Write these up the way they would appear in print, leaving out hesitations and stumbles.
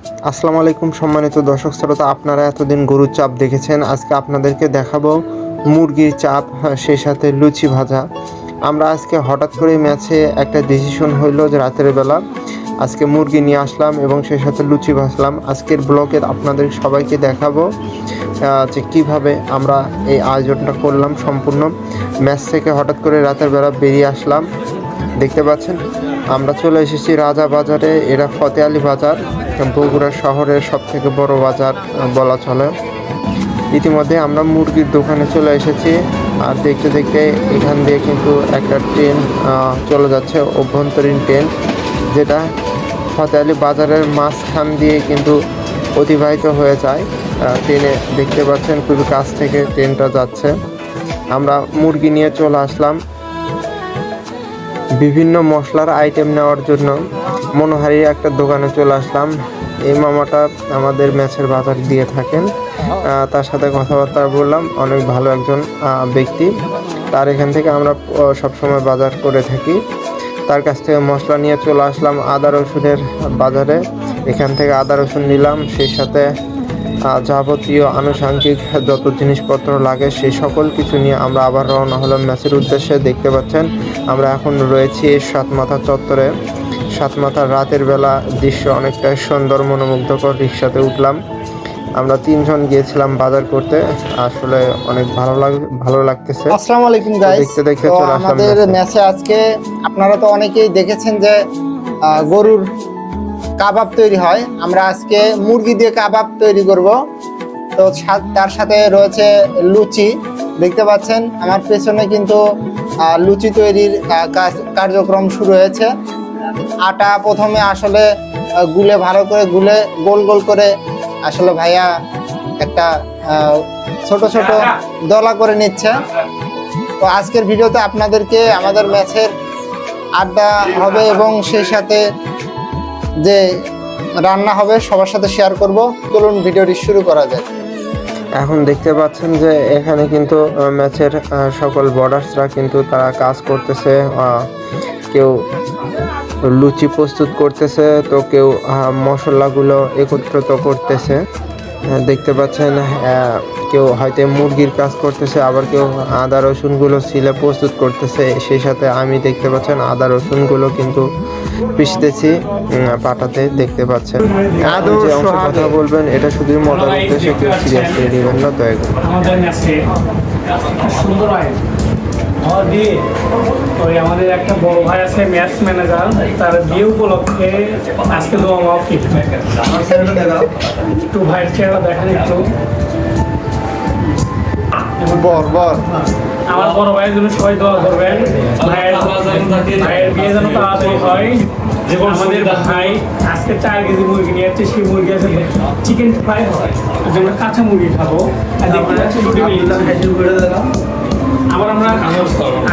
আসসালামু আলাইকুম সম্মানিত দর্শক শ্রোতা, আপনারা এতদিন গরুর চাপ দেখেছেন। আজকে আপনাদেরকে দেখাবো মুরগির চাপ, সেই সাথে লুচি ভাজা। আমরা আজকে হঠাৎ করে ম্যাচে একটা ডিসিশন হইলো যে রাতের বেলা আজকে মুরগি নিয়ে আসলাম এবং সেই সাথে লুচি ভাজলাম। আজকের ব্লগে আপনাদের সবাইকে দেখাবো যে কীভাবে আমরা এই আয়োজনটা করলাম। সম্পূর্ণ ম্যাচ থেকে হঠাৎ করে রাতের বেলা বেরিয়ে আসলাম। দেখতে পাচ্ছেন আমরা চলে এসেছি রাজা বাজারে। এরা ফতে আলী বাজার, বগুড়া শহরের সবথেকে বড় বাজার বলা চলে। ইতিমধ্যে আমরা মুরগির দোকানে চলে এসেছি। আর দেখতে দেখতে এখান দিয়ে কিন্তু একটা ট্রেন চলে যাচ্ছে, অভ্যন্তরীণ ট্রেন, যেটা ফতে আলী বাজারের মাঝখান দিয়ে কিন্তু অতিবাহিত হয়ে যায়। ট্রেনে দেখতে পাচ্ছেন খুবই কাছ থেকে ট্রেনটা যাচ্ছে। আমরা মুরগি নিয়ে চলে আসলাম। বিভিন্ন মশলার আইটেম নেওয়ার জন্য মনোহারি একটা দোকানে চলে আসলাম। এই মামাটা আমাদের ম্যাচের বাজার দিয়ে থাকেন। তার সাথে কথাবার্তা বললাম, অনেক ভালো একজন ব্যক্তি। তার এখান থেকে আমরা সবসময় বাজার করে থাকি। তার কাছ থেকে মশলা নিয়ে চলে আসলাম আদা রসুনের বাজারে। এখান থেকে আদা রসুন নিলাম, সেই সাথে যাবতীয় আনুষঙ্গিক যত জিনিসপত্র লাগে সেই সকল কিছু নিয়ে আমরা আবার রওনা হলাম ম্যাচের উদ্দেশ্যে। দেখতে পাচ্ছেন আমরা এখন রয়েছি সাতমাথা চত্বরে। সাতমাথার রাতের বেলা দৃশ্য অনেকটাই সুন্দর, মনোমুগ্ধকর। রিক্সাতে উঠলাম, আমরা 3 জন গিয়েছিলাম বাজার করতে। আসলে অনেক ভালো লাগতেছে। আসসালামু আলাইকুম গাইস। দেখতে দেখতে চলে আসলাম আমাদের ম্যাচে আজকে আপনারা তো অনেকেই দেখেছেন যে গরুর কাবাব তৈরি হয়। আমরা আজকে মুরগি দিয়ে কাবাব তৈরি করব। তো তার সাথে রয়েছে লুচি। দেখতে পাচ্ছেন আমার পেছনে কিন্তু লুচি তৈরির কার্যক্রম শুরু হয়েছে। আটা প্রথমে আসলে গুলে ভালো করে গুলে গোল গোল করে আসলে ভাইয়া একটা ছোট ছোট দলা করে নিচ্ছে। তো আজকের ভিডিওতে আপনাদেরকে আমাদের ম্যাচের আড্ডা হবে এবং সেই সাথে যে রান্না হবে সবার সাথে শেয়ার করব। চলুন ভিডিওটি শুরু করা যায়। এখন দেখতে পাচ্ছেন যে এখানে কিন্তু ম্যাচের সকল বর্ডার্সরা কিন্তু তারা কাজ করতেছে। কেউ লুচি প্রস্তুত করতেছে, তো কেউ মশলাগুলো একত্রিত করতেছে। দেখতে পাচ্ছেন কেউ হয়তো মুরগির কাজ করতেছে, আবার কেউ আদা রসুনগুলো ছিলে প্রস্তুত করতেছে। সেই সাথে আমি দেখতে পাচ্ছেন আদা রসুনগুলো কিন্তু পিষতেছি পাটাতে। দেখতে পাচ্ছেন যে অংশ কথা বলবেন এটা শুধুই মজার উদ্দেশ্যে, কেউ সিরিয়াসলি নেবেন না দয়া করে। আমাদের একটা বড় ভাই আছে ম্যাচ ম্যানেজার, তার বিয়ে উপলক্ষে আজকে দোয়া মাহফিল। একটু ভাইয়ের চেহারা দেখেন একটু। আমার বড় ভাইয়ের জন্য সবাই দোয়া করবেন। ভাইয়ের বিয়ে যেন তাড়াতাড়ি হয়। যেমন আমাদের ভাই আজকে 4 কেজি মুরগি নিয়ে যাচ্ছে, সেই মুরগি আছে চিকেন ফ্রাই হয়, যেমন কাঁচা মুরগি খাবো। আর দেখতে পাচ্ছি আবার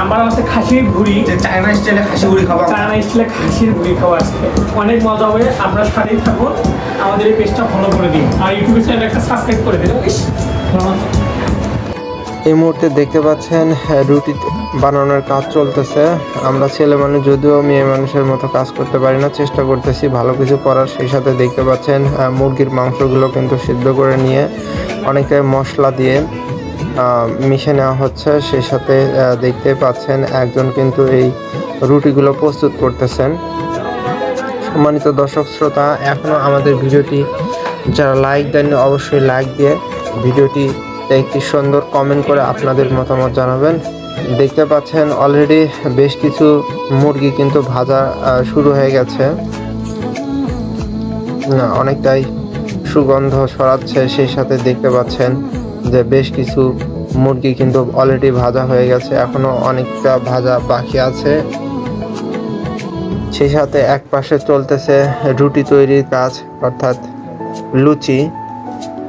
আমরা আছে খাসির ভুড়ি, চায়না স্টাইলে খাসি ভুড়ি খাবো। চায়না স্টাইলে খাসির ভুড়ি খাওয়া আজকে অনেক মজা হবে। আপনার সাথেই থাকুন, আমাদের এই পেজটা ফলো করে দিন আর ইউটিউব চ্যানেল একটা সাবস্ক্রাইব করে দিন। এই মুহূর্তে দেখতে পাচ্ছেন রুটি বানানোর কাজ চলতেছে। আমরা ছেলে মানুষ, যদিও মেয়ে মানুষের মতো কাজ করতে পারি না, চেষ্টা করতেছি ভালো কিছু করার। সেই সাথে দেখতে পাচ্ছেন মুরগির মাংসগুলো কিন্তু সিদ্ধ করে নিয়ে অনেকটাই মশলা দিয়ে মিশে নেওয়া হচ্ছে। সেই সাথে দেখতে পাচ্ছেন একজন কিন্তু এই রুটিগুলো প্রস্তুত করতেছেন। সম্মানিত দর্শক শ্রোতা, এখনও আমাদের ভিডিওটি যারা লাইক দেননি অবশ্যই লাইক দিয়ে ভিডিওটি একটি সুন্দর কমেন্ট করে আপনাদের মতামত জানাবেন। দেখতে পাচ্ছেন অলরেডি বেশ কিছু মুরগি কিন্তু ভাজা শুরু হয়ে গেছে, অনেকটাই সুগন্ধ ছড়াচ্ছে। সেই সাথে দেখতে পাচ্ছেন যে বেশ কিছু মুরগি কিন্তু অলরেডি ভাজা হয়ে গেছে, এখনো অনেকটা ভাজা বাকি আছে। সেই সাথে এক পাশে চলতেছে রুটি তৈরির কাজ, অর্থাৎ লুচি,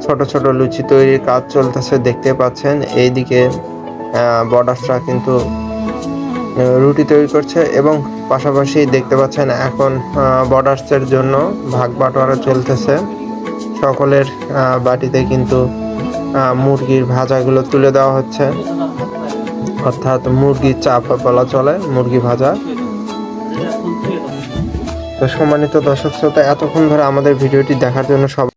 ছোট ছোট লুচি তৈরির কাজ চলতেছে। দেখতে পাচ্ছেন এইদিকে বর্ডার্সরা কিন্তু রুটি তৈরি করছে এবং পাশাপাশি দেখতে পাচ্ছেন এখন বর্ডার্সের জন্য ভাগ বাটোয়ারা চলতেছে। সকলের বাটিতে কিন্তু মুরগির ভাজাগুলো তুলে দেওয়া হচ্ছে, অর্থাৎ মুরগির চাপ বলা চলে, মুরগি ভাজা। তো সম্মানিত দর্শক শ্রোতা, এতক্ষণ ধরে আমাদের ভিডিওটি দেখার জন্য সব